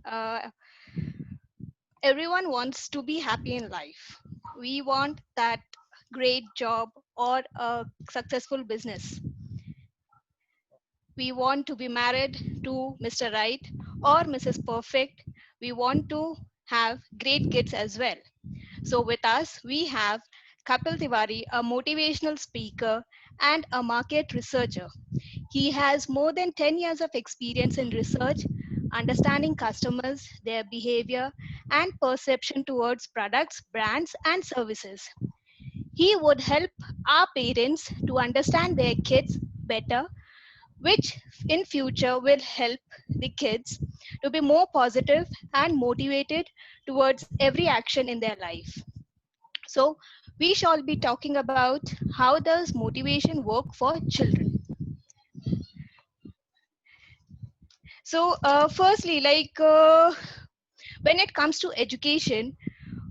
Uh, Everyone wants to be happy in life. We want that great job or a successful business. We want to be married to Mr. Right or Mrs. Perfect. We want to have great kids as well. So, with us, we have Kapil Tiwari, a motivational speaker and a market researcher. He has more than 10 years of experience in research, understanding customers, their behavior, and perception towards products, brands, and services. He would help our parents to understand their kids better, which in future will help the kids to be more positive and motivated towards every action in their life. So, we shall be talking about how does motivation work for children. So, firstly, when it comes to education,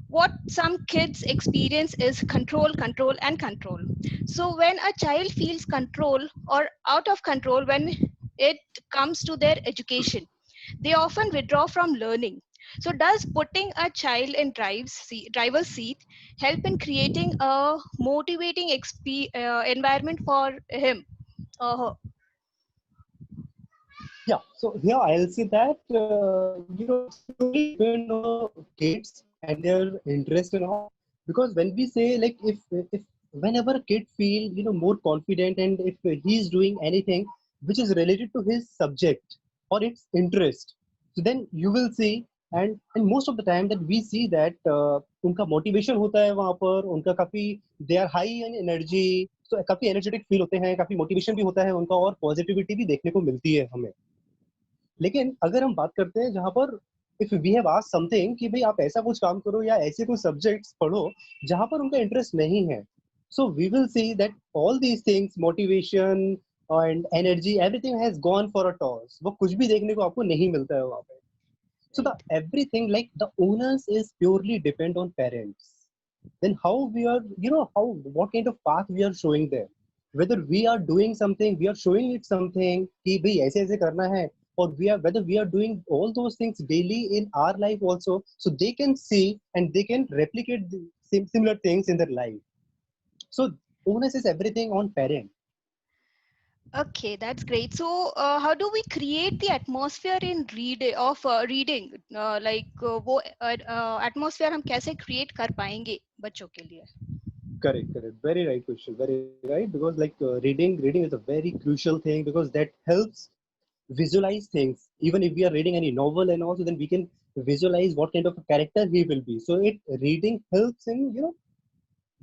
what some kids experience is control, control, and control. So, when a child feels control or out of control when it comes to their education, they often withdraw from learning. So, does putting a child in driver's seat help in creating a motivating environment for him or her? Yeah, so here I'll say that it's totally depend on the kids and their interest and all. Because when we say like if whenever a kid feel more confident and if he's doing anything which is related to his subject or its interest, so then you will see and most of the time that we see that उनका motivation होता है वहाँ पर उनका काफी they are high in energy, so काफी energetic feel होते हैं, काफी motivation भी होता है उनका और positivity भी देखने को मिलती है हमें. लेकिन अगर हम बात करते हैं जहां पर if we have asked something कि भाई आप ऐसा कुछ काम करो या ऐसे कुछ सब्जेक्ट्स पढ़ो जहां पर उनका इंटरेस्ट नहीं है, so we will see that all these things motivation and energy everything has gone for a toss. वो कुछ भी देखने को आपको नहीं मिलता है वहां पे. So the Right. everything like the onus is purely depend on parents. Then how we are, how what kind of path we are showing them. Whether we are doing something, we are showing it something कि भाई ऐसे ऐसे करना है, or we are whether we are doing all those things daily in our life also, so they can see and they can replicate the similar things in their life. So onus is everything on parent. Okay, that's great. So, how do we create the atmosphere in reading? वो atmosphere हम कैसे create कर पाएंगे बच्चों के लिए? Correct. Very right question. Very right. Because like reading is a very crucial thing because that helps visualize things. Even if we are reading any novel and also then we can visualize what kind of a character he will be. So it reading helps in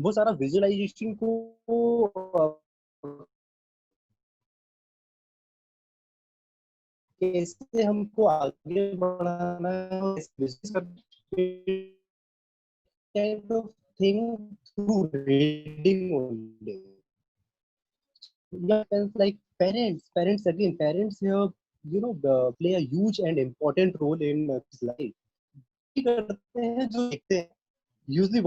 वो सारा visualization को कैसे हमको आगे बढ़ाना है और kind of thing through reading only. Yeah, like parents again, parents here, play a huge and important role in his life. वही करते हैं जो देखते हैं. Usually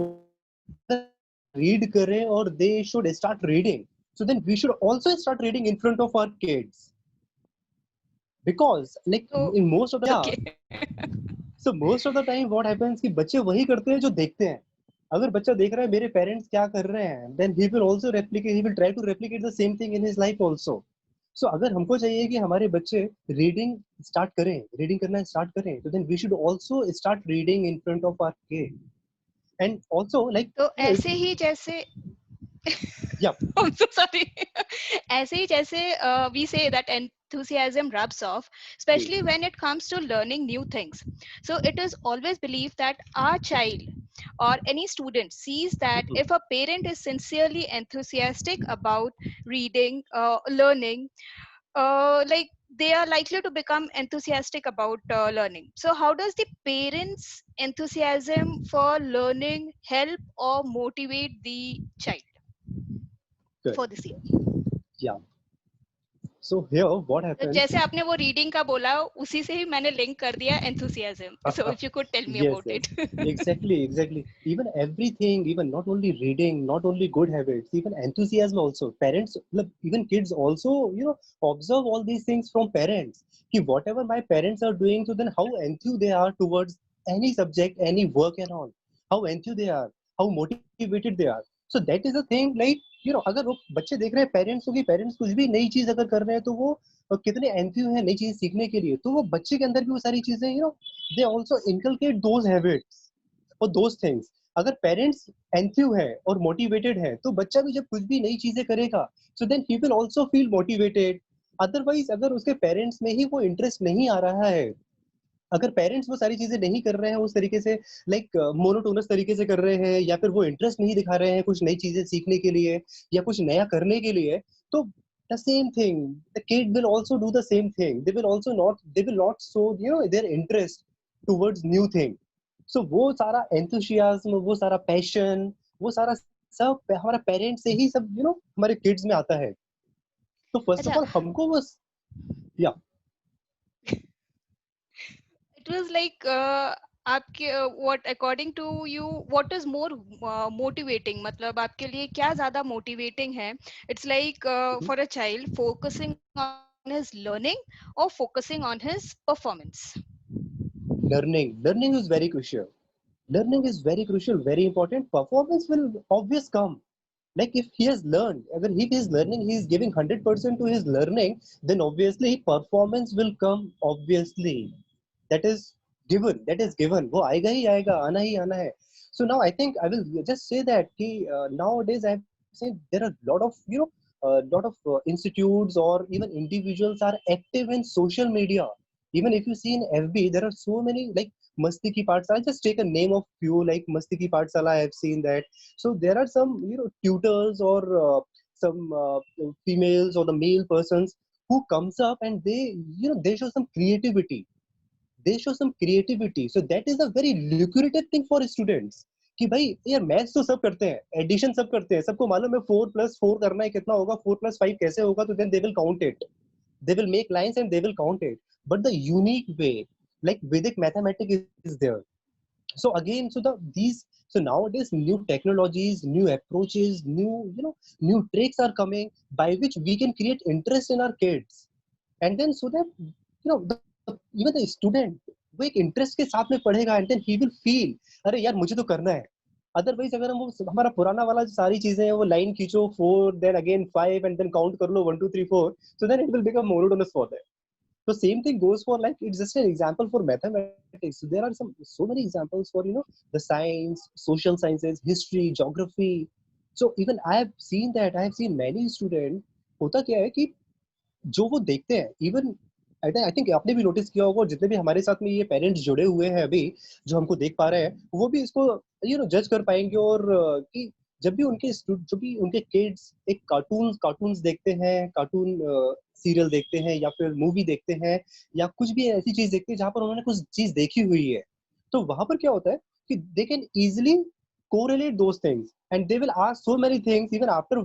read करें और they should start reading. So then we should also start reading in front of our kids. Because like So, in most of the yeah, okay. so most of the time what happens कि बच्चे वही करते हैं जो देखते हैं. अगर बच्चा देख रहा है मेरे पेरेंट्स क्या कर रहे हैं, then he will also replicate, he will try to replicate the same thing in his life also. So अगर हमको चाहिए कि हमारे बच्चे रीडिंग करना स्टार्ट करें, तो then we should also start reading in front of our kid. And also like तो ऐसे ही जैसे yeah, I'm so sorry. ऐसे ही जैसे we say that enthusiasm rubs off, especially when it comes to learning new things. So it is always believed that our child or any student sees that if a parent is sincerely enthusiastic about reading, learning, like they are likely to become enthusiastic about learning. So how does the parents' enthusiasm for learning help or motivate the child good. for this year? Yeah. So here what तो happens? जैसे आपने वो reading का बोला, उसी से ही मैंने link कर दिया enthusiasm. So if you could tell me Yes, about yes, it. exactly. Even everything, even not only reading, not only good habits, even enthusiasm also. Parents, look, even kids also, observe all these things from parents. Ki whatever my parents are doing, so then how enthused they are towards any subject, any work and all. How enthused they are, how motivated they are. So that is a thing. Like अगर वो बच्चे देख रहे हैं parents को कि parents कुछ भी नई चीज अगर कर रहे हैं तो वो कितने एंथ्यू है नई चीज सीखने के लिए, तो वो बच्चे के अंदर भी वो सारी चीजें they also inculcate those habits or those things. अगर पेरेंट्स एंथ्यू है और मोटिवेटेड है तो बच्चा भी जब कुछ भी नई चीजें करेगा, so then he will also feel motivated. Otherwise अगर उसके पेरेंट्स में ही वो इंटरेस्ट नहीं आ रहा है, अगर पेरेंट्स वो सारी चीजें नहीं कर रहे हैं उस तरीके से, लाइक मोनोटोनस तरीके से कर रहे हैं, या फिर वो इंटरेस्ट नहीं दिखा रहे हैं कुछ नई चीजें सीखने के लिए या कुछ नया करने के लिए, तो the same thing, the kid will also do the same thing. They will not show their interest towards new thing. So वो सारा enthusiasm, वो सारा passion, वो सारा सब हमारा पेरेंट्स से ही सब हमारे किड्स में आता है. तो फर्स्ट ऑफ अच्छा, ऑल हमको बस या it was like आपके what according to you what is more motivating, मतलब आपके लिए क्या ज्यादा motivating है? It's like for a child focusing on his learning or focusing on his performance. learning is very crucial. Learning is very crucial, very important. Performance will obvious come. Like if he has learned, agar if he is learning, he is giving 100% to his learning, then obviously performance will come. Obviously, that is given. That is given. वो आएगा ही आना है. So now I think I will just say that कि nowadays I've seen there are a lot of institutes or even individuals are active in social media. Even if you see in FB, there are so many like Masti Ki Pathshala. I'll just take a name of few like Masti Ki Pathshala. I have seen that. So there are some tutors or some females or the male persons who comes up and they show some creativity. So that is a very lucrative thing for students. कि भाई यार maths तो सब करते हैं, addition सब करते हैं, सबको मालूम है 4+4 करना है कितना होगा, 4+5 कैसे होगा, तो then they will count it, they will make lines and they will count it, but the unique way like Vedic mathematics is there. So again, so nowadays new technologies, new approaches, new tricks are coming by which we can create interest in our kids. And then so that even the student वो एक interest के साथ में पढ़ेगा and then he will feel अरे यार मुझे तो करना है. अदरवाइज अगर हम वो हमारा पुराना वाला जो सारी चीजें हैं वो लाइन खींचो 4 then again 5 and then count कर लो 1 2 3 4, so then it will become monotonous for them. So same thing goes for like it's just an example for mathematics. So there are so many examples for the science, social sciences, history, geography. So even I have seen many students. होता क्या है कि जो वो देखते हैं even I think आपने भी नोटिस किया होगा, जितने भी हमारे साथ में ये पेरेंट्स जुड़े हुए हैं अभी जो हमको देख पा रहे हैं, वो भी इसको जज कर पाएंगे. और कि जब भी उनके किड्स एक कार्टून्स देखते हैं, कार्टून सीरियल देखते हैं या फिर मूवी देखते हैं या कुछ भी ऐसी चीज देखते हैं जहां पर उन्होंने कुछ चीज देखी हुई है, तो वहां पर क्या होता है कि they can easily correlate those things and they will ask so many things even after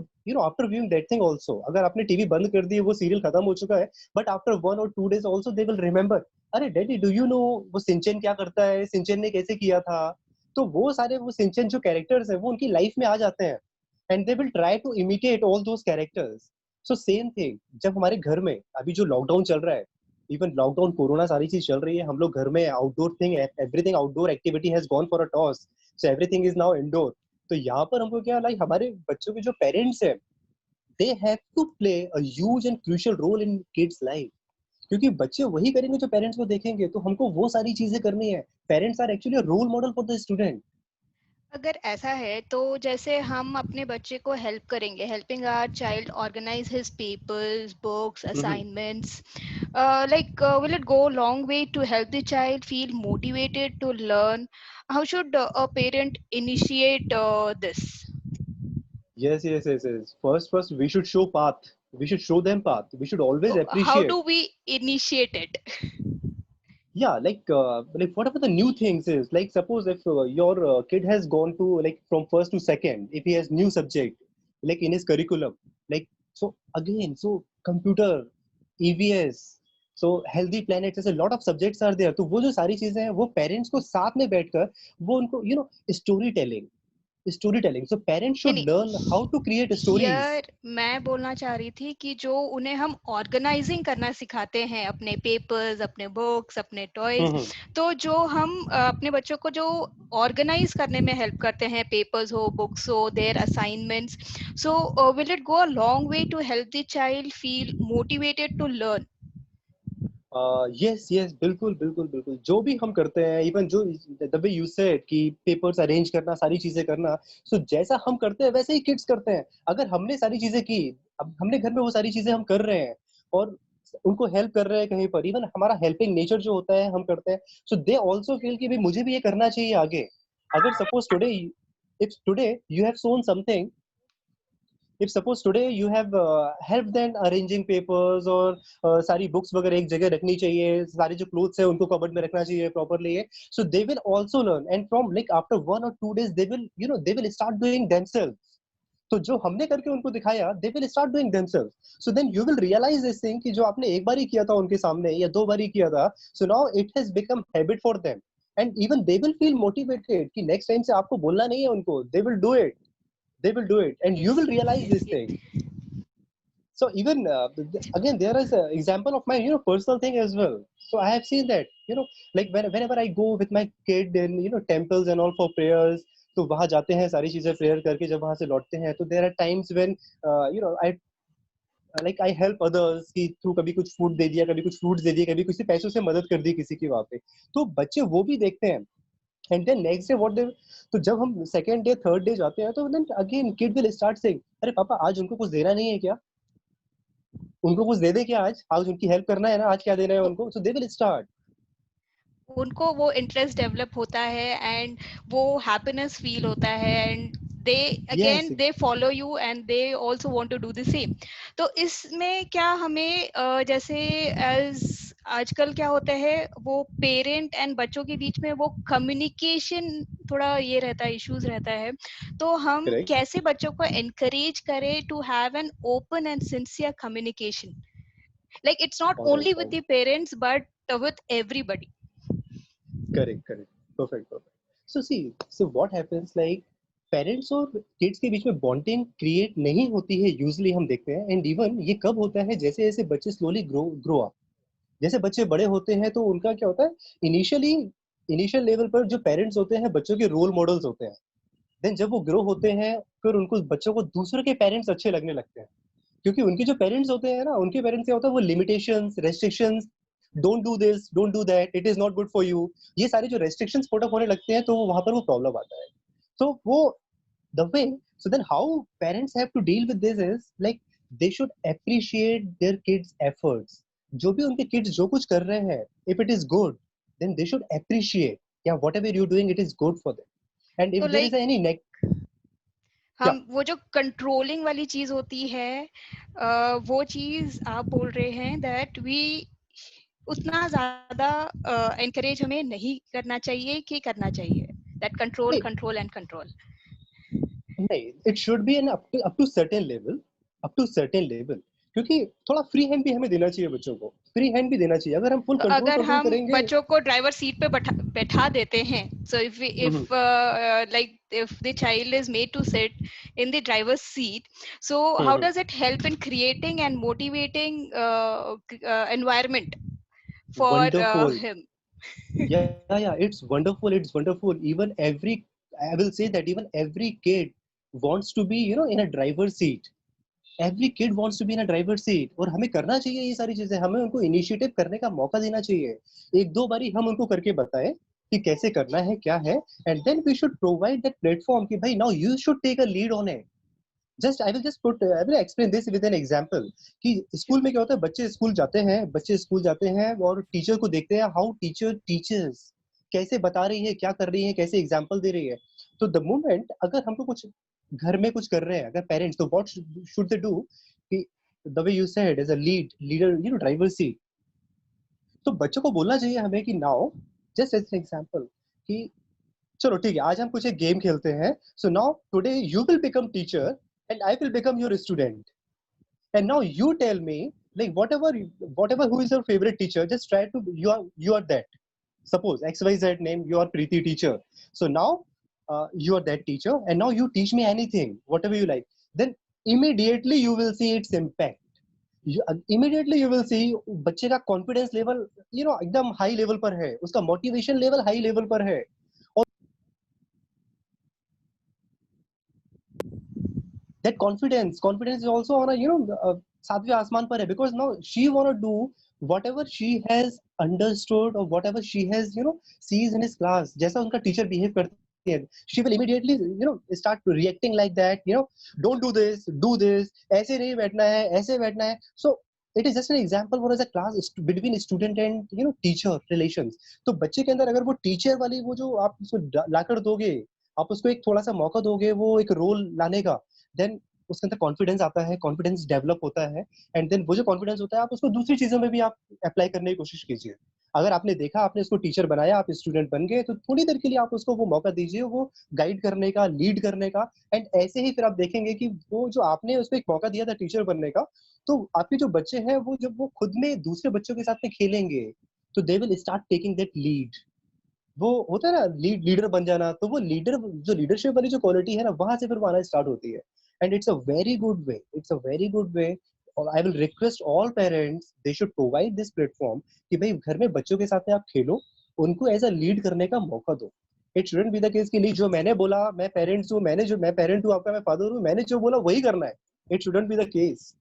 viewing that thing also. अगर आपने टीवी बंद कर दी, वो सीरियल खत्म हो चुका है, but after 1 or 2 days also they will remember, अरे डैडी डू यू नो वो सिंचन क्या करता है, सिंचन ने कैसे किया था. तो वो सारे वो सिंचन जो कैरेक्टर्स है वो उनकी लाइफ में आ जाते हैं and they will try to imitate all those characters. So same thing जब हमारे घर में अभी जो लॉकडाउन चल रहा है, इवन लॉकडाउन कोरोना सारी चीज चल रही है, हम लोग घर में outdoor thing everything outdoor activity has gone for a toss. So everything is now indoor. तो यहाँ पर हमको क्या लाइक हमारे बच्चों के जो पेरेंट्स हैं they have to play a huge and crucial role in kids life. क्योंकि बच्चे वही करेंगे जो पेरेंट्स को देखेंगे, तो हमको वो सारी चीजें करनी है. Parents are actually role model for the student. अगर ऐसा है तो जैसे हम अपने बच्चे को हेल्प करेंगे, helping our child organise his papers, books, assignments, like will it go a long way to help the child feel motivated to learn? How should a parent initiate this? Yes. First, we should show path. We should show them path. We should always So how appreciate. do we initiate it? Yeah, like whatever the new things is. Like suppose if your kid has gone to like from first to second, if he has new subject, like in his curriculum, like so again, so computer. EVS, so healthy planet, जैसे lot of subjects are there. तो वो जो सारी चीजें हैं वो parents को साथ में बैठकर वो उनको स्टोरी टेलिंग, so parents नहीं should learn how नहीं, to create stories. हियर मैं बोलना चाह रही थी कि जो उन्हें हम ऑर्गेनाइजिंग करना सिखाते हैं, अपने पेपर्स, अपने बुक्स, अपने टॉयज, हम्म तो जो हम अपने बच्चों को जो ऑर्गेनाइज करने में हेल्प करते हैं, पेपर्स हो, बुक्स हो, their assignments, so will it go a long way to help the child feel motivated to learn? Yes yes, बिल्कुल बिल्कुल बिल्कुल, जो भी हम करते हैं, इवन जो द वे यू सेड कि पेपर्स अरेंज करना, सारी चीजें करना, सो जैसा हम करते हैं वैसे ही किड्स करते हैं. अगर हमने सारी चीजें की, अब हमने घर में वो सारी चीजें हम कर रहे हैं और उनको हेल्प कर रहे हैं कहीं पर, इवन हमारा हेल्पिंग नेचर जो होता है हम करते हैं, सो दे ऑल्सो फील कि भाई मुझे भी ये करना चाहिए आगे. अगर suppose today, if today you have sown something, if suppose today you have helped them arranging papers और सारी बुक्स वगैरह एक जगह रखनी चाहिए, सारे जो क्लोथ्स है उनको कबर्ड में रखना चाहिए प्रॉपरली है, so they will also learn, and from like after 1 or 2 days they will, they will start doing themselves. तो जो हमने करके उनको दिखाया, they will start doing themselves, so then you will realize this thing कि जो आपने एक बार ही किया था उनके सामने या 2 बार ही किया था, so now it has become habit for them, and even they will feel motivated कि next time से आपको बोलना नहीं है उनको, they will do it and you yes will yes realize yes this thing. Yes. So even again there is an example of my personal thing as well. So I have seen that, like whenever I go with my kid in temples and all for prayers, तो वहां जाते हैं सारी चीजें prayer करके, जब वहां से लौटते हैं तो there are times when I like I help others कि थ्रू कभी कुछ फूड दे दिया, कभी कुछ फ्रूट्स दे दिए, कभी किसी पैसों से मदद कर दी किसी की वहां पे, तो बच्चे वो भी देखते हैं. And then next day what they, तो जब हम सेकंड डे थर्ड डे जाते हैं तो then again kid will start saying, अरे पापा आज उनको कुछ देना नहीं है क्या, उनको कुछ दे दे क्या, आज आज उनकी हेल्प करना है ना, आज क्या देना है तो उनको, सो दे विल स्टार्ट. उनको वो इंटरेस्ट डेवलप होता है एंड वो हैप्पीनेस फील होता है and they yes. Again they follow you and they also want to do the same. तो इसमें क्या हमें जैसे एज आजकल क्या होता है, वो पेरेंट एंड बच्चों के बीच में वो कम्युनिकेशन थोड़ा ये रहता है, इश्यूज रहता है, तो हम करेक्ट. कैसे बच्चों को एनकरेज करें to have an open and sincere communication, like it's not alright. only with the parents but with everybody? Correct correct. Perfect perfect. So see, so what happens like parents और kids के बीच में bonding create नहीं होती है usually, हम देखते हैं. एंड इवन ये कब होता है, जैसे जैसे बच्चे स्लोली ग्रो अप, जैसे बच्चे बड़े होते हैं तो उनका क्या होता है, इनिशियली इनिशियल लेवल पर जो पेरेंट्स होते हैं बच्चों के रोल मॉडल्स होते हैं. देन जब वो ग्रो होते हैं, फिर उनको बच्चों को दूसरों के पेरेंट्स अच्छे लगने लगते हैं, क्योंकि उनके जो पेरेंट्स होते हैं ना, उनके पेरेंट्स क्या होता है, वो limitations, restrictions, don't do this, don't do that, it is not good for you, ये सारे जो रेस्ट्रिक्शंस पुट अप होने लगते हैं, तो वहां पर वो प्रॉब्लम आता है. तो वो the way, so then how parents have to deal with this is like they should appreciate their kids efforts. जो भी उनके किड्स जो कुछ कर रहे हैं, if it is good, then they should appreciate, या whatever you doing it is good for them. And तो if there is like any neck, या हम वो जो कंट्रोलिंग वाली चीज होती है, वो चीज आप बोल रहे हैं दैट वी उतना ज्यादा एनकरेज हमें नहीं करना चाहिए कि करना चाहिए, that control control and control? नहीं, it should be an up to certain level, up to certain level, क्योंकि थोड़ा फ्री हैंड भी हमें देना चाहिए बच्चों को, फ्री हैंड भी देना चाहिए. अगर हम फुल तो कंट्रोल अगर कंट्रोल हम करेंगे. बच्चों को ड्राइवर सीट पे बैठा देते हैं, so hmm, if like if the child is made to sit in the driver's seat, so how hmm, does it help in creating and motivating environment for wonderful. him? Yeah, it's wonderful. Even every, I will say that even every kid wants to be, in a driver's seat. Every kid wants to be in a driver seat, और हमें करना चाहिए ये सारी चीजें, हमें उनको initiative करने का मौका देना चाहिए. एक दो बारी हम उनको करके बताएं कि कैसे करना है, क्या है, and then we should provide that platform कि भाई now you should take a lead on it. Just I will explain this with an example कि स्कूल में क्या होता है, बच्चे स्कूल जाते हैं और टीचर को देखते हैं, हाउ टीचर टीचर्स कैसे बता रही है, क्या कर रही है, कैसे एग्जांपल दे रही है. तो द मोमेंट अगर हमको कुछ घर में कुछ कर रहे हैं अगर पेरेंट्स, तो व्हाट शुड दे डू कि the way you said as a leader, driver seat, तो बच्चों को बोलना चाहिए हमें कि now just as an example कि चलो ठीक है, आज हम कुछ एक गेम खेलते हैं, so now today you will become teacher and I will become your student, and now you tell me like whatever who is your favorite teacher, just try to you are that. Suppose XYZ name, you are Preeti teacher. So now you are that teacher, and now you teach me anything, whatever you like. Then immediately you will see its impact. Immediately you will see बच्चे का confidence level, एकदम high level पर है, उसका motivation level high level पर है. और that confidence is also on a सातवें आसमान पर है, because now she want to do whatever she has understood or whatever she has sees in his class. जैसा उनका teacher behave करती है, she will immediately start reacting like that, don't do this, do this, ऐसे नहीं बैठना है, ऐसे बैठना है. So it is just an example for as a class between student and teacher relations. तो बच्चे के अंदर अगर वो टीचर वाली वो जो आप उसको लाकर दोगे, आप उसको एक थोड़ा सा मौका दोगे वो एक रोल लाने का, देन उसके अंदर कॉन्फिडेंस आता है, कॉन्फिडेंस डेवलप होता है, एंड देन वो जो कॉन्फिडेंस होता है आप उसको दूसरी चीजों में भी आप अप्लाई करने की कोशिश कीजिए. अगर आपने देखा, आपने उसको टीचर बनाया, आप स्टूडेंट बन गए, तो थोड़ी देर के लिए आप उसको वो मौका दीजिए, वो गाइड करने का, लीड करने का, एंड ऐसे ही फिर आप देखेंगे कि वो जो आपने उसको एक मौका दिया था टीचर बनने का, तो आपके जो बच्चे हैं वो जब वो खुद में दूसरे बच्चों के साथ में खेलेंगे, तो they will start taking that lead. वो होता है ना लीडर बन जाना, तो वो लीडर जो लीडरशिप वाली जो क्वालिटी है ना, वहां से फिर वो आना स्टार्ट होती है. And it's a very good way, it's a very good way. I will request all parents, they should provide this platform कि भाई घर में बच्चों के साथ में आप खेलो, उनको एज अ लीड करने का मौका दो. It shouldn't be the case कि नहीं जो मैंने बोला, मैं पेरेंट्स हूँ, मैं पेरेंट हूँ आपका, मैं फादर हूँ, मैंने जो बोला वही करना है. It shouldn't be the case.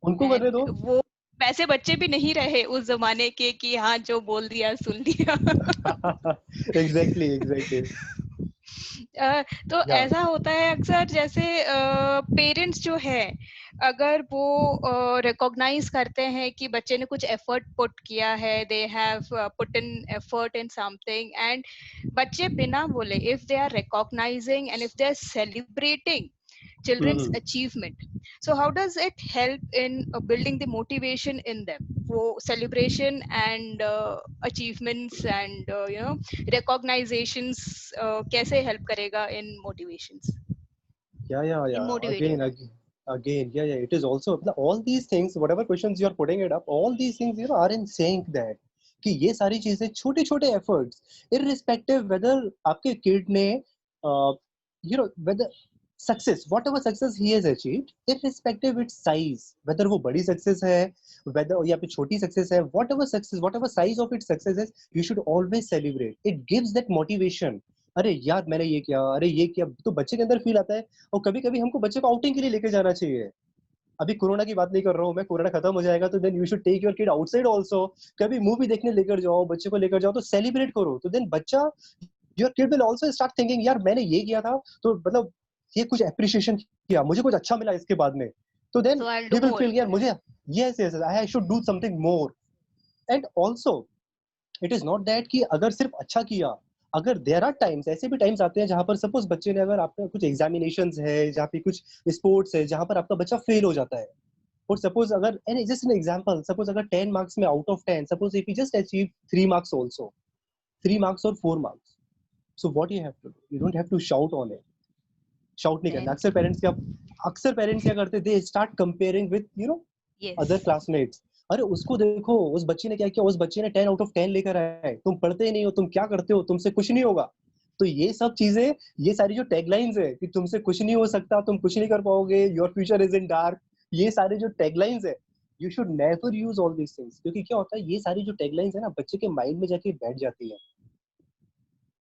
उनको करने एंड दो. वो वैसे बच्चे भी नहीं रहे उस जमाने के कि हाँ जो बोल दिया सुन दिया. Exactly exactly. तो या. ऐसा होता है अक्सर, जैसे पेरेंट्स जो है अगर वो रिकॉग्नाइज करते हैं कि बच्चे ने कुछ एफर्ट पुट किया है, they have put in effort in something, and बच्चे बिना बोले if they are recognising and if they are celebrating children's achievement, so how does it help in building the motivation in them? वो celebration and achievements and recognizations कैसे help करेगा in motivations, in motivating them? Again, yeah, it is also all these things, whatever questions you are putting it up, all these things are in sync that कि ये सारी चीजें छोटे छोटे efforts, irrespective whether आपके kid ने whether success, whatever success he has achieved, irrespective its size, whether वो बड़ी success है, whether या फिर छोटी success है, whatever success, whatever size of its success is, you should always celebrate. It gives that motivation. अरे यार मैंने ये किया, अरे ये किया, तो बच्चे के अंदर फील आता है. और कभी कभी हमको बच्चे को आउटिंग के लिए लेके जाना चाहिए. अभी कोरोना की बात नहीं कर रहा हूँ मैं, कोरोना खत्म हो जाएगा तो then you should take your kid outside also. कभी मूवी देखने लेकर जाओ, बच्चे को लेकर जाओ, तो सेलिब्रेट करो, तो देन बच्चा, your kid will also start thinking यार मैंने ये किया था, तो मतलब ये कुछ एप्रिसिएशन किया, मुझे कुछ अच्छा मिला इसके बाद में, तो then So I'll he do will more. Feel यार मुझे yes yes I should do something more. And also it is not that कि अगर सिर्फ अच्छा किया, अगर देयर आर टाइम्स, ऐसे भी टाइम्स आते हैं जहां पर सपोज बच्चे ने, अगर आपका कुछ एग्जामिनेशंस है, जहाँ पे कुछ स्पोर्ट्स है जहां पर आपका बच्चा फेल हो जाता है, और सपोज अगर, and just an example, suppose अगर 10 मार्क्स में out of 10, suppose if you just achieve 3 marks also, 3 marks और 4 marks, so what you have to do, you don't have to shout on it. Shout नहीं करना. And अक्सर parents क्या करते, they start comparing with other yes, classmates. अरे उसको देखो, उस बच्चे ने क्या किया, उस बच्चे ने 10 आउट ऑफ 10 लेकर आए, तुम पढ़ते ही नहीं हो, तुम क्या करते हो, तुमसे कुछ नहीं होगा. तो ये सब चीजें, ये सारी जो टैगलाइंस है कि तुमसे कुछ नहीं हो सकता, तुम कुछ नहीं कर पाओगे, your future is in dark, ये सारे जो टैगलाइंस है, you should never use all these things. क्योंकि क्या होता है, ये सारी जो टैगलाइंस है ना, बच्चे के माइंड में जाके बैठ जाती है.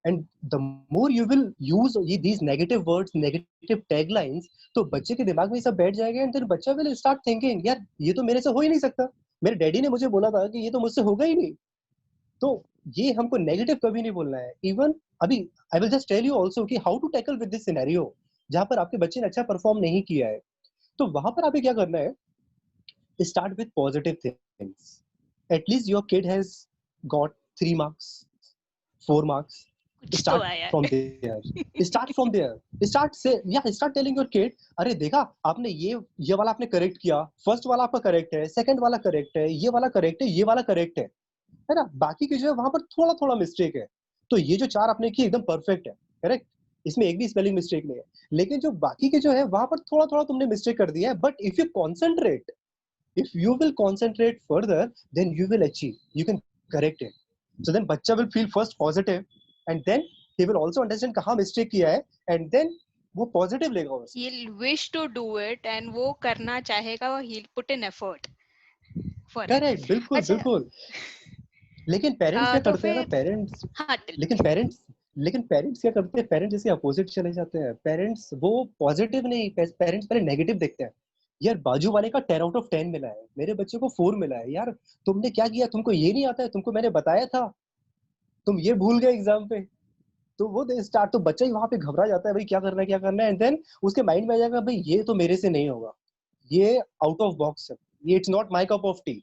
And the more you will use these negative words, negative taglines, तो बच्चे के दिमाग में ये सब बैठ जाएगा, एंड देन बच्चा विल स्टार्ट थिंकिंग यार ये तो मेरे से हो ही नहीं सकता, मेरे डैडी ने मुझे बोला था कि ये तो मुझसे होगा ही नहीं. तो ये हमको नेगेटिव कभी नहीं बोलना है. इवन अभी I will just tell you also कि how to tackle with this scenario, जहां पर आपके बच्चे ने अच्छा परफॉर्म नहीं किया है, तो वहां पर आपको क्या करना है, start with positive things. At least your kid has got 3 marks, 4 marks. कुछ तो Start आया from है. there. Start from there. Start telling your kid, अरे देखा आपने ये वाला आपने करेक्ट किया, फर्स्ट वाला आपका करेक्ट है, सेकंड वाला करेक्ट है, ये वाला करेक्ट है, ये वाला करेक्ट है ना. बाकी के जो है वहां पर थोड़ा थोड़ा मिस्टेक है. तो ये जो 4 आपने की एकदम परफेक्ट है, करेक्ट, इसमें एक भी स्पेलिंग मिस्टेक नहीं है. लेकिन जो बाकी के जो है वहां पर थोड़ा थोड़ा तुमने मिस्टेक कर दिया है. But if you concentrate, If you will concentrate further, then you will achieve, you can correct it. So then बच्चा will feel first positive, and then he will also understand कहाँ mistake किया है, and then वो positive लेगा उसको. he'll wish to do it and वो करना चाहेगा, he'll put in effort for it. Correct, बिल्कुल अच्छा, बिल्कुल. लेकिन पेरेंट्स क्या तो करते हैं ना, फिर पेरेंट्स हाँ, लेकिन पेरेंट्स क्या करते हैं, पेरेंट्स जैसे अपोजिट चले जाते हैं. पेरेंट्स वो पॉजिटिव नहीं, पेरेंट्स पहले नेगेटिव देखते हैं. यार बाजू वाले का 10 आउट ऑफ 10 मिला है, मेरे बच्चे को 4 मिला है, यार तुमने क्या किया, तुमको ये नहीं आता है, तुमको मैंने बताया था, तुम ये भूल गए एग्जाम पे. तो वो स्टार्ट, तो बच्चा ही वहां पे घबरा जाता है, भाई क्या करना है क्या करना है, एंड देन उसके माइंड में आ जाएगा, भाई ये तो मेरे से नहीं होगा, ये आउट ऑफ बॉक्स है, ये it's not my cup of T.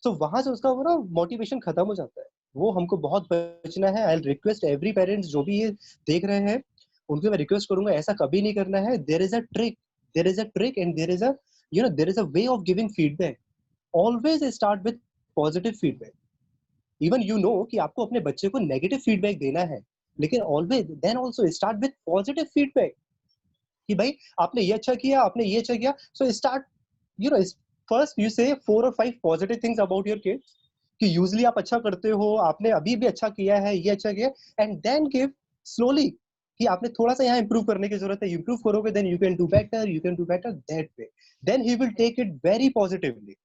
तो वहां से उसका वो ना मोटिवेशन खत्म हो जाता है. वो हमको बहुत बचना है. आई रिक्वेस्ट एवरी पेरेंट्स जो भी ये देख रहे हैं, उनको मैं रिक्वेस्ट करूंगा, ऐसा कभी नहीं करना है. There is a trick, and there is a there is a way of giving feedback. Always start with positive feedback. Even कि आपको अपने बच्चे को नेगेटिव फीडबैक देना है, लेकिन always then also start with positive feedback कि भाई आपने ये अच्छा किया, आपने ये अच्छा किया. So start, you know first you से 4 or 5 positive things about your kids कि यूजुअली आप अच्छा करते हो, आपने अभी भी अच्छा किया है, ये अच्छा किया, एंड देन गिव स्लोली कि आपने थोड़ा सा यहाँ इंप्रूव करने की जरूरत है. इंप्रूव करोगे then you can do better, that way. Then he will take it very positively,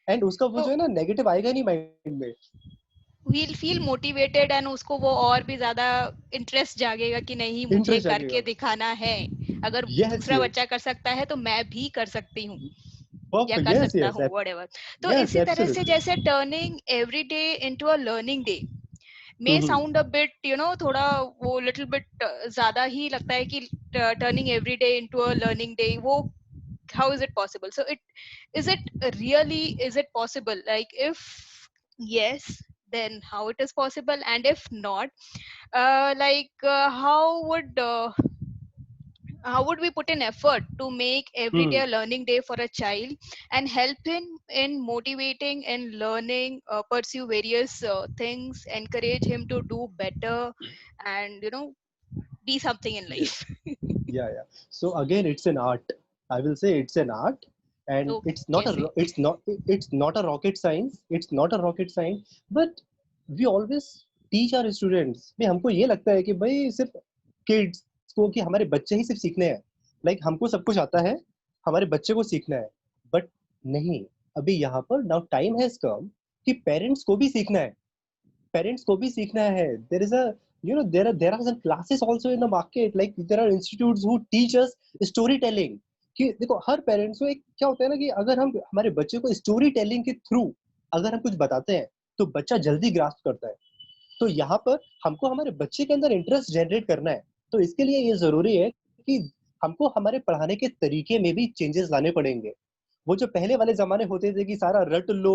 and उसका वो जो तो है ना नेगेटिव आएगा नहीं माइंड में. he'll feel motivated and उसको वो और भी ज्यादा इंटरेस्ट जागेगा कि नहीं, मुझे इंटरेस्ट करके जागेगा. दिखाना है, अगर यस दूसरा यस बच्चा कर सकता है तो मैं भी कर सकती हूँ या परफेक्ट. कर यस सकता यस हूँ, whatever. तो यस इसी तरह से एब्सोल्युटली. जैसे turning every day into a learning day may sound a bit, थोड़ा वो little bit ज्यादा ही लगता है कि turning every day into a learning day, वो how is it possible? So is it possible? Like if yes, then how it is possible, and if not, how would we put in effort to make every day a learning day for a child and help him in motivating and learning, pursue various things, encourage him to do better, and be something in life. Yeah. So again, it's an art. I will say it's an art, and तो it's not कैसे? it's not a rocket science. It's not a rocket science. But we always teach our students. भी हमको ये लगता है कि भाई सिर्फ kids को, कि हमारे बच्चे ही सिर्फ सीखने हैं. Like हमको सब कुछ आता है, हमारे बच्चे को सीखना है. But नहीं, अभी यहाँ पर now time has come कि पेरेंट्स को भी सीखना है. पेरेंट्स को भी सीखना है. There is a there are some classes also in the market, like there are institutes who teach us storytelling. कि देखो हर पेरेंट्स को एक क्या होता है ना कि अगर हम हमारे बच्चे को स्टोरी टेलिंग के थ्रू अगर हम कुछ बताते हैं तो बच्चा जल्दी ग्रास्प करता है. तो यहाँ पर हमको हमारे बच्चे के अंदर इंटरेस्ट जनरेट करना है. तो इसके लिए ये जरूरी है कि हमको हमारे पढ़ाने के तरीके में भी चेंजेस लाने पड़ेंगे. वो जो पहले वाले जमाने होते थे कि सारा रट लो,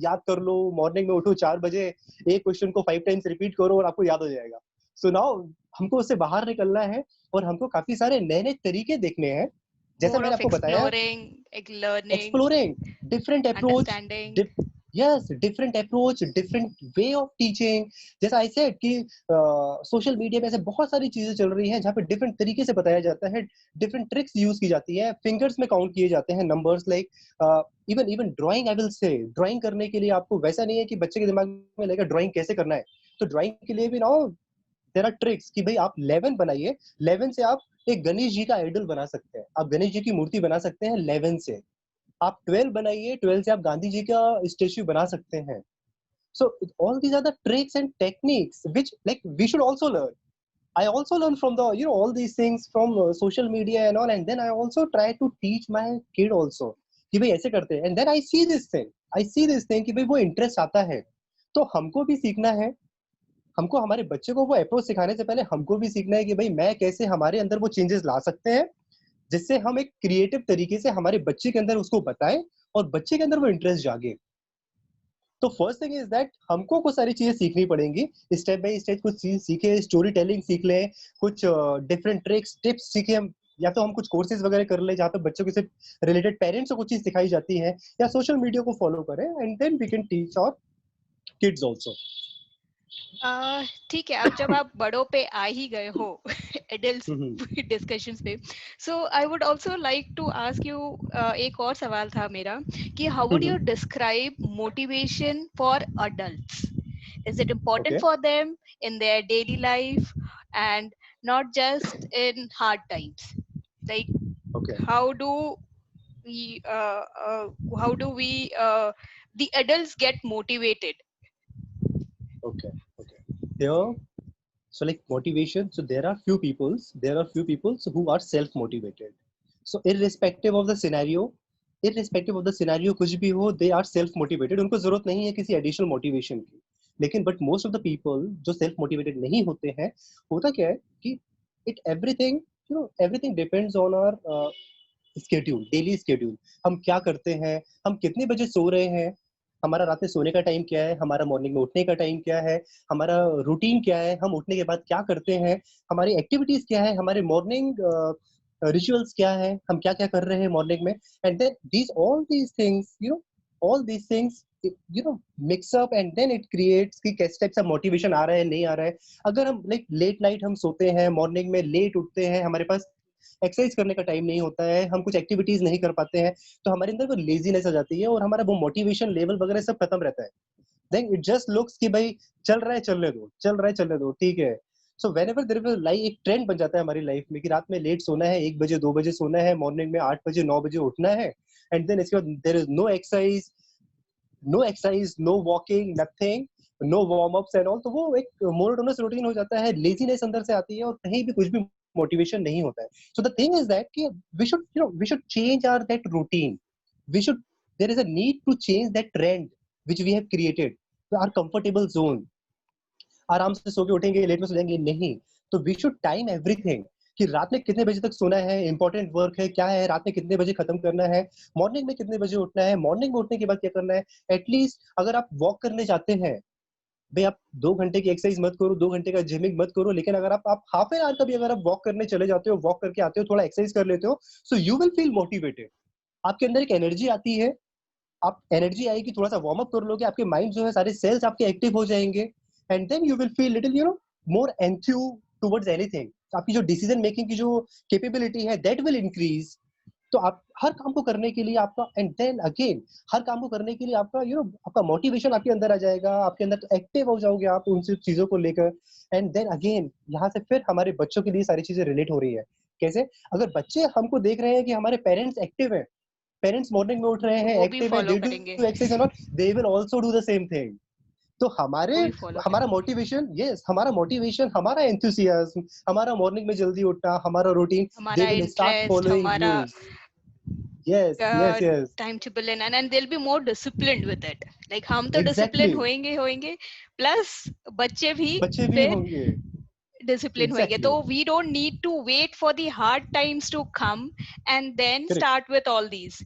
याद कर लो, मॉर्निंग में उठो 4 बजे, एक क्वेश्चन को 5 टाइम्स रिपीट करो और आपको याद हो जाएगा. सो नाउ हमको उससे बाहर निकलना है और हमको काफी सारे नए नए तरीके देखने हैं. जैसा More मैंने of आपको बताया, exploring, like learning, exploring different approach, understanding. yes, different approach, different way of teaching. जैसा I said कि सोशल मीडिया में ऐसे बहुत सारी चीजें चल रही हैं जहाँ पे डिफरेंट तरीके से बताया जाता है, डिफरेंट ट्रिक्स यूज की जाती है, फिंगर्स में काउंट किए जाते हैं numbers. Like even drawing, I will say drawing करने के लिए आपको वैसा नहीं है कि बच्चे के दिमाग में लगेगा ड्राइंग कैसे करना है. तो ड्राइंग के लिए भी ना देयर आर ट्रिक्स कि भाई आप 11 बनाइए, 11 से आप एक गणेश जी का आइडल बना सकते हैं, आप गणेश जी की मूर्ति बना सकते हैं 11 से. आप 12 बनाइए, 12 से आप गांधी जी का स्टेच्यू बना सकते हैं. So all these are the tricks and techniques which like we should also learn. I also learn from the all these things from social media and all, and then I also try to teach my kid also कि भाई ऐसे करते हैं. And then I see this thing कि भाई वो interest आता है. तो हमको भी सीखना है, हमको हमारे बच्चे को वो अप्रोच सिखाने से पहले हमको भी सीखना है कि भाई मैं कैसे हमारे अंदर वो चेंजेस ला सकते हैं जिससे हम एक क्रिएटिव तरीके से हमारे बच्चे के अंदर उसको बताएं और बच्चे के अंदर वो इंटरेस्ट जागे. तो फर्स्ट थिंग इज दैट हमको कुछ सारी चीजें सीखनी पड़ेंगी, स्टेप बाय स्टेप कुछ चीज सीखे, स्टोरी टेलिंग सीख लें, कुछ डिफरेंट ट्रिक्स टिप्स सीखे हम, या तो हम कुछ कोर्सेज वगैरह कर ले जहाँ पे बच्चों के सिर्फ रिलेटेड पेरेंट्स को कुछ चीज सिखाई जाती है, या सोशल मीडिया को फॉलो करें, and then we can teach our kids also. ठीक है, अब जब आप बड़ों पे आ ही गए हो adults discussions पे. So I would also like to ask you एक और सवाल था मेरा कि how would you describe motivation for adults? Is it important Okay. for them in their daily life and not just in hard times? Like Okay. how do we how do we the adults get motivated? Okay. Okay. Here, so like motivation. So there are few peoples. There are few people who are self-motivated. So irrespective of the scenario कुछ भी हो, they are self-motivated. उनको जरूरत नहीं है किसी additional motivation की. लेकिन but most of the people जो self-motivated नहीं होते हैं, होता क्या है कि everything depends on our schedule, daily schedule. हम क्या करते हैं, हम कितने बजे सो रहे हैं, हमारा रात में सोने का टाइम क्या है, हमारा मॉर्निंग में उठने का टाइम क्या है, हमारा रूटीन क्या है, हम उठने के बाद क्या करते हैं, हमारी एक्टिविटीज क्या है, हमारे मॉर्निंग रिचुअल्स क्या है, हम क्या क्या कर रहे हैं मॉर्निंग में. And then all these things mix up and then it creates कि कैसे टाइप का मोटिवेशन आ रहा है नहीं आ रहा है. अगर हम लाइक लेट नाइट हम सोते हैं, मॉर्निंग में लेट उठते हैं, हमारे पास एक्सरसाइज करने का टाइम नहीं होता है, हम कुछ एक्टिविटीज नहीं कर पाते हैं, तो हमारे अंदर वो लेजीनेस आ जाती है और हमारा वो मोटिवेशन लेवल वगैरह सब खत्म रहता है. देन इट जस्ट लुक्स कि भाई चल रहा है चलने दो ठीक है. So whenever there is like एक ट्रेंड बन जाता है हमारी लाइफ में कि रात में लेट सोना है, 1 बजे 2 बजे सोना है, मॉर्निंग में 8 बजे 9 बजे उठना है. एंड देन इसके बाद there is no exercise, no walking, nothing, no warm ups and all. तो वो एक मोनोटोनस रूटीन हो जाता है, लेजीनेस अंदर से आती है और कहीं भी कुछ भी मोटिवेशन नहीं होता है. So the thing is that कि we should change our that routine. We should there is a need to change that trend which we have created, our comfortable zone. आराम से सो के उठेंगे, लेट में सो जाएंगे नहीं. तो वी शुड टाइम एवरीथिंग कि रात में कितने बजे तक सोना है, इंपॉर्टेंट वर्क है क्या है, रात में कितने बजे खत्म करना है, मॉर्निंग में कितने बजे उठना है, मॉर्निंग में उठने के बाद क्या करना है. एटलीस्ट अगर आप वॉक करने जाते हैं, भाई आप 2 घंटे की एक्सरसाइज मत करो, 2 घंटे का जिमिंग मत करो, लेकिन अगर आप हाफ एन आवर का भी अगर आप वॉक करने चले जाते हो, वॉक करके आते हो, थोड़ा एक्सरसाइज कर लेते हो, so you will feel motivated. आपके अंदर एक एनर्जी आती है, आप एनर्जी आएगी, थोड़ा सा वार्म अप कर लोगे, आपके माइंड जो है सारे सेल्स आपके एक्टिव हो जाएंगे. And then you will feel little more enthu towards anything. आपकी जो डिसीजन मेकिंग की जो कैपेबिलिटी है दैट विल इंक्रीज. तो आप हर काम को करने के लिए आपका, एंड देन अगेन हर काम को करने के लिए आपका आपका मोटिवेशन आपके अंदर आ जाएगा, आपके अंदर एक्टिव हो जाओगे आप उन सब चीजों को लेकर. एंड देन अगेन यहाँ से फिर हमारे बच्चों के लिए सारी चीजें रिलेट हो रही है. कैसे? अगर बच्चे हमको देख रहे हैं कि हमारे पेरेंट्स एक्टिव है, पेरेंट्स मॉर्निंग में उठ रहे तो हैं, वो भी एक्टिव है, फॉलो दे डू करेंगे, exercise and all, they will also do the same thing. तो वो भी फॉलो हमारा करेंगे. मोटिवेशन, हमारा एंथुसियाज्म, हमारा मॉर्निंग में जल्दी उठना, हमारा रूटीन, दे हमारा विल स्टार्ट इंटरेस्ट, फॉलोइंग हमारा you. Yes yes yes time table and they'll be more disciplined with it. Like हम तो एग्जैक्टली. डिसिप्लिन होएंगे प्लस बच्चे भी बच्चे भी फिर होंगे. डिसिप्लिन होएंगे. तो exactly. we don't need to wait for the hard times to come and then correct start with all these.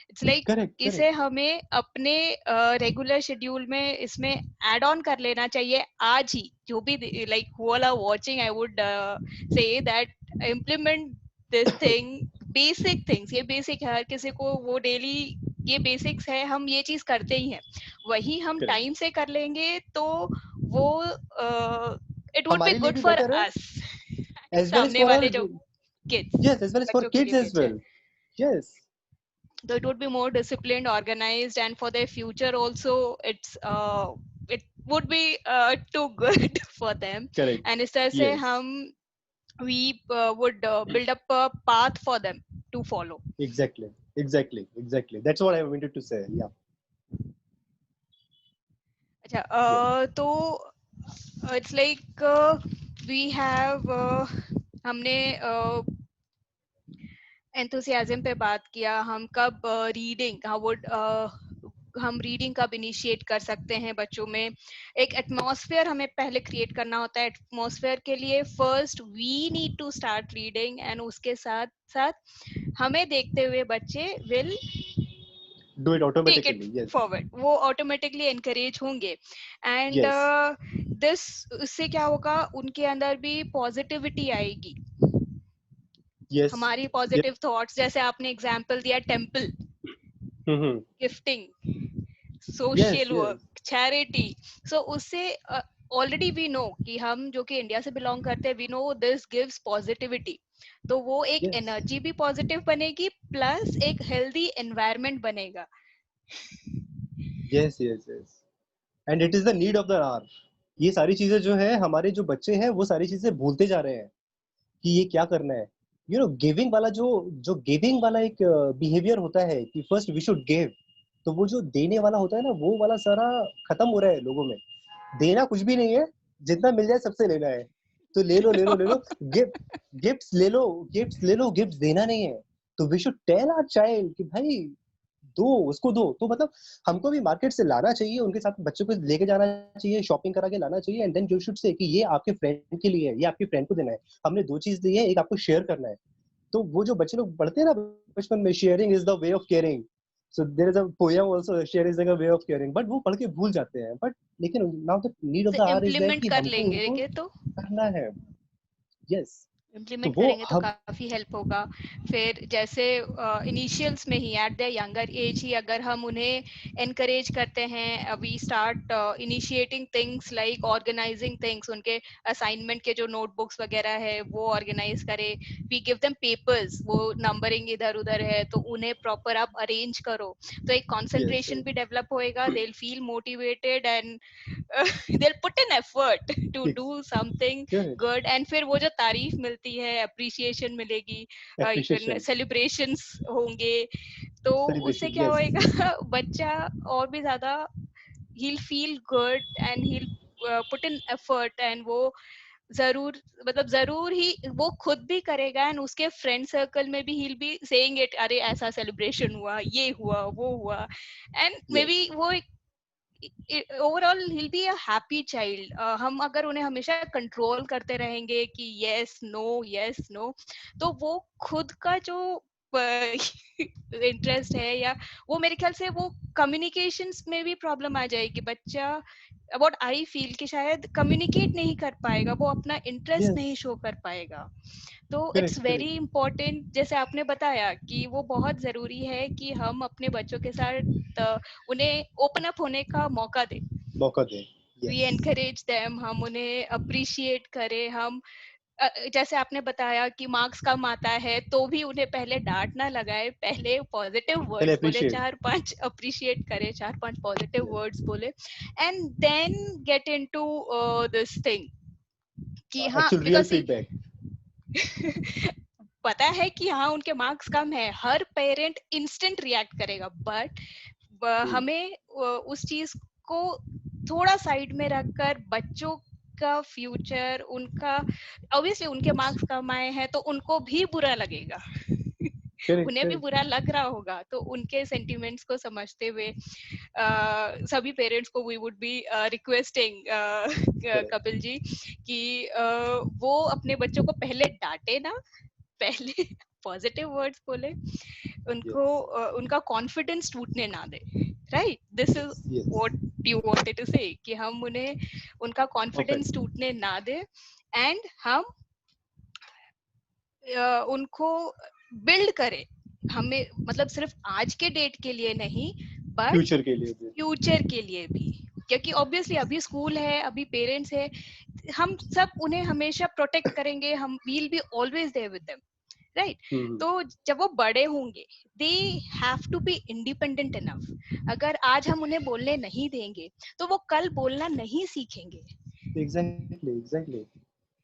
It's like correct इसे करेक्ट. हमें अपने रेगुलर शेड्यूल में इसमें ऐड ऑन कर लेना चाहिए आज ही. जो भी like who all are watching, I would say that implement this thing, basic things. ये बेसिक है, हर किसी को वो डेली ये बेसिक्स है, हम ये चीज करते ही हैं, वही हम करेक्ट. टाइम से कर लेंगे तो वो इट वुड बी हमारे लिए गुड भी फॉर बेटर है, अस. एज वेल एज सामने फॉर वाले जो our. Kids, yes, as well as for बच्चों के लिए kids as future. Well. Yes. So it would be more disciplined, organized, and for their future also, it would be too good for them. Correct. And इस तरह से yes. हम we would build up a path for them to follow. Exactly. That's what I wanted to say. Yeah. अच्छा, Yes. तो it's like we have हमने enthusiasm पे बात किया. हम कब रीडिंग हम रीडिंग कब इनिशिएट कर सकते हैं बच्चों में. एक एटमॉस्फेयर हमें पहले क्रिएट करना होता है. एटमॉस्फेयर के लिए first we need to start reading, and उसके साथ साथ हमें देखते हुए बच्चे will Do it take it automatically. Yes. Forward. वो ऑटोमेटिकली एनकरेज होंगे. And Yes. दिस उससे क्या होगा, उनके अंदर भी पॉजिटिविटी आएगी. Yes. हमारी Yes. पॉजिटिव थॉट्स, जैसे आपने एग्जांपल दिया temple, Mm-hmm. Gifting, Yes. Social Yes. Work, charity. So उससे ऑलरेडी वी नो कि हम जो कि इंडिया से बिलोंग करते हैं, we know this gives positivity, तो वो एक yes एनर्जी भी पॉजिटिव बनेगी प्लस एक हेल्दी एनवायरनमेंट बनेगा. yes and it is the need of the hour. ये सारी चीजें जो है, हमारे जो बच्चे हैं वो सारी चीजें भूलते जा रहे हैं कि ये क्या करना है. गिविंग वाला जो जो गिविंग वाला एक बिहेवियर होता है कि फर्स्ट वी शुड गिव, तो वो जो देने वाला होता है ना, वो वाला सारा खत्म हो रहा है लोगों में. देना कुछ भी नहीं है, जितना मिल जाए सबसे लेना है. तो ले लो ले लो ले लो, गिफ्ट गिफ्ट्स ले लो, गिफ्ट्स ले लो, गिफ्ट्स देना नहीं है. तो we should tell our child कि भाई दो, उसको दो. तो मतलब हमको भी मार्केट से लाना चाहिए, उनके साथ बच्चों को लेके जाना चाहिए, शॉपिंग करा के लाना चाहिए, and then you should say कि ये आपके फ्रेंड के लिए है, ये आपके फ्रेंड को देना है. हमने दो चीज दी है, एक आपको शेयर करना है. तो वो जो बच्चे लोग पढ़ते हैं ना बचपन में, sharing is the way of caring. So there is a poem also, share is the way of caring, but वो पढ़ के भूल जाते हैं. बट लेकिन नाउ द नीड ऑफ से the hour is that implement कि कर हमको लेंगे उनको के तो करना है. यस. तो इम्प्लीमेंट वो करेंगे तो हम. काफी हेल्प होगा. फिर जैसे इनिशियल्स में ही एट द यंगर एज ही अगर हम उन्हें एनकरेज करते हैं, we start initiating things like organising things, उनके असाइनमेंट के जो नोटबुक्स वगैरह है वो ऑर्गेनाइज करें. वी गिव देम पेपर्स, वो नंबरिंग इधर उधर है तो उन्हें प्रॉपर आप अरेंज करो, तो एक यस कंसंट्रेशन भी डेवलप होएगा, they will feel motivated and they'll put an effort to yes do something correct. good. and फिर वो जो तारीफ मिलती है, अप्रिसिएशन मिलेगी, इवन एप्रिसिएशन, सेलिब्रेशंस होंगे, तो उससे सेलिब्रेशन. क्या यस होएगा बच्चा और भी ज्यादा he'll feel good and he'll put in effort, and वो जरूर मतलब जरूर ही वो खुद भी करेगा एंड उसके फ्रेंड सर्कल में भी he'll be saying it, अरे ऐसा सेलिब्रेशन हुआ, ये हुआ, वो हुआ, एंड मे यस बी वो overall he'll be a happy child. हम अगर उन्हें हमेशा कंट्रोल करते रहेंगे कि यस नो, तो वो खुद का जो इंटरेस्ट है, या वो मेरे ख्याल से वो कम्युनिकेशंस में भी प्रॉब्लम आ जाएगी. बच्चा अबाउट आई फील कि शायद कम्युनिकेट नहीं कर पाएगा, वो अपना इंटरेस्ट यस नहीं शो कर पाएगा. तो it's correct very correct. Important, जैसे आपने बताया कि वो बहुत जरूरी है कि हम अपने बच्चों के साथ उन्हें ओपन अप होने का मौका दें. मौका दें. वी यस एनकरेज देम, हम उन्हें अप्रिशिएट करें. हम जैसे आपने बताया कि मार्क्स कम आता है तो भी उन्हें पहले डांट ना लगाए, पहले पॉजिटिव पहले वर्ड्स बोले, अप्रिशिएट. 4-5 अप्रिशिएट करे, 4-5 पॉजिटिव यस वर्ड्स बोले, and then get into this thing कि हाँ, एक्चुअल रियल बिकॉज फीडबैक. पता है कि हाँ उनके मार्क्स कम है, हर पेरेंट इंस्टेंट रिएक्ट करेगा, बट हमें उस चीज को थोड़ा साइड में रखकर बच्चों का फ्यूचर, उनका ऑब्वियसली उनके मार्क्स कम आए हैं तो उनको भी बुरा लगेगा. करेक्ट उन्हें भी करेक्ट बुरा लग रहा होगा, तो उनके सेंटिमेंट्स को समझते हुए सभी पेरेंट्स को we would be requesting correct. Kapil ji कि वो अपने बच्चों को पहले डांटे ना, पहले पॉजिटिव वर्ड्स बोले, उनको यस उनका कॉन्फिडेंस टूटने ना दे. Right, this is yes yes what you wanted to say, कि हम उन्हें उनका परफेक्ट. कॉन्फिडेंस टूटने ना दे, एंड हम उनको बिल्ड करें. हमें मतलब सिर्फ आज के डेट के लिए नहीं, बट फ्यूचर के लिए भी. फ्यूचर के लिए भी, क्योंकि ऑब्वियसली अभी स्कूल है, अभी पेरेंट्स है, हम सब उन्हें हमेशा प्रोटेक्ट करेंगे, हम will be always there with them, right. तो जब वो बड़े होंगे, they have to be independent enough. अगर आज हम उन्हें बोलने नहीं देंगे तो वो कल बोलना नहीं सीखेंगे. एग्जैक्टली एग्जैक्टली तो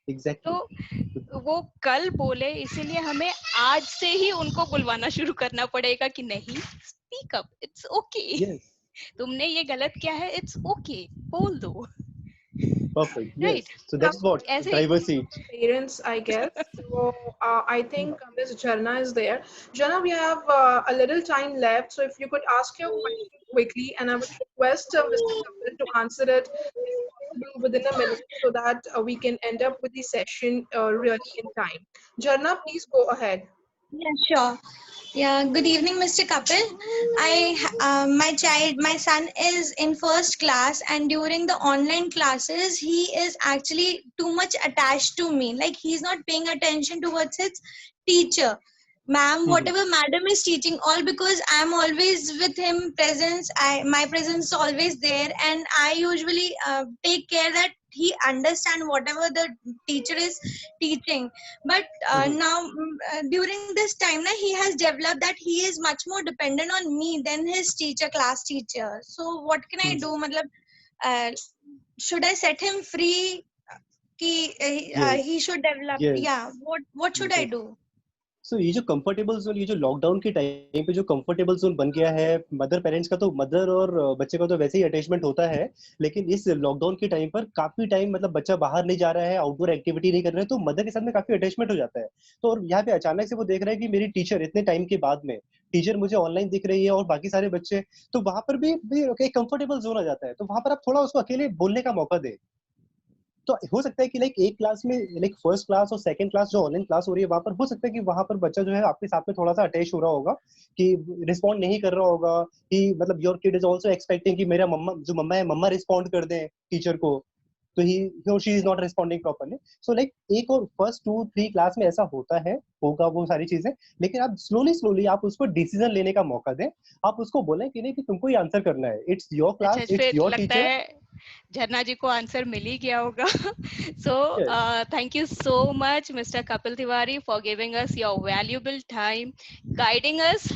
एग्जैक्टली. वो कल बोले, इसीलिए हमें आज से ही उनको बुलवाना शुरू करना पड़ेगा कि नहीं, speak up, it's okay, yes तुमने ये गलत किया है, इट्स ओके, बोल दो. Perfect. Right. Yes so that's what ऐसे driver seat. Parents, I guess. So I think Miss Jharna is there. Jharna, we have a little time left, so if you could ask your question quickly, and I would request Mr. Kapil to answer it if possible within a minute, so that we can end up with the session really in time. Jharna, please go ahead. Yeah, sure. Yeah, good evening, Mr. Kapil. My son is in first class, and during the online classes, he is actually too much attached to me. Like he's not paying attention towards his teacher. Ma'am, whatever madam is teaching, all because I'm always with him, my presence is always there, and I usually take care that he understand whatever the teacher is teaching. But now during this time na, he has developed that he is much more dependent on me than his teacher, class teacher. So what can I do? Matlab, should I set him free? He Yes, should develop. yes. Yeah. What should I do? सो ये जो comfortable zone, ये जो lockdown के time पे जो comfortable zone बन गया है मदर पेरेंट्स का, तो मदर और बच्चे का तो वैसे ही अटैचमेंट होता है, लेकिन इस लॉकडाउन के टाइम पर काफी टाइम मतलब बच्चा बाहर नहीं जा रहा है, आउटडोर एक्टिविटी नहीं कर रहा है, तो मदर के साथ में काफी अटैचमेंट हो जाता है। तो और यहाँ पे अचानक से वो देख रहा है कि मेरी टीचर इतने टाइम के बाद में टीचर मुझे ऑनलाइन दिख रही है और बाकी सारे बच्चे, तो वहां पर भी एक कंफर्टेबल जोन आ जाता है। तो वहां पर आप थोड़ा उसको अकेले बोलने का मौका दे। तो हो सकता है कि लाइक एक क्लास में, लाइक फर्स्ट क्लास और सेकंड क्लास जो ऑनलाइन क्लास हो रही है, वहां पर हो सकता है कि वहां पर बच्चा जो है आपके साथ में थोड़ा सा अटैच हो रहा होगा, कि रिस्पॉन्ड नहीं कर रहा होगा, कि मतलब your kid is also expecting कि मेरा मम्मा, जो मम्मा है, मम्मा रिस्पॉन्ड कर दें टीचर को, तो ही और she is not responding properly. So like एक और फर्स्ट 2-3 क्लास में ऐसा होता है, होगा वो सारी चीजें, लेकिन आप स्लोली स्लोली आप उसको डिसीजन लेने का मौका दें। आप उसको बोलें कि नहीं, कि तुमको ही आंसर करना है, इट्स योर अच्छा, क्लास, इट्स फिर योर लगता टीचर। है झरना जी को आंसर मिल ही गया होगा। So thank you so much, Mr. Kapil Tiwari, for giving us your valuable time, guiding us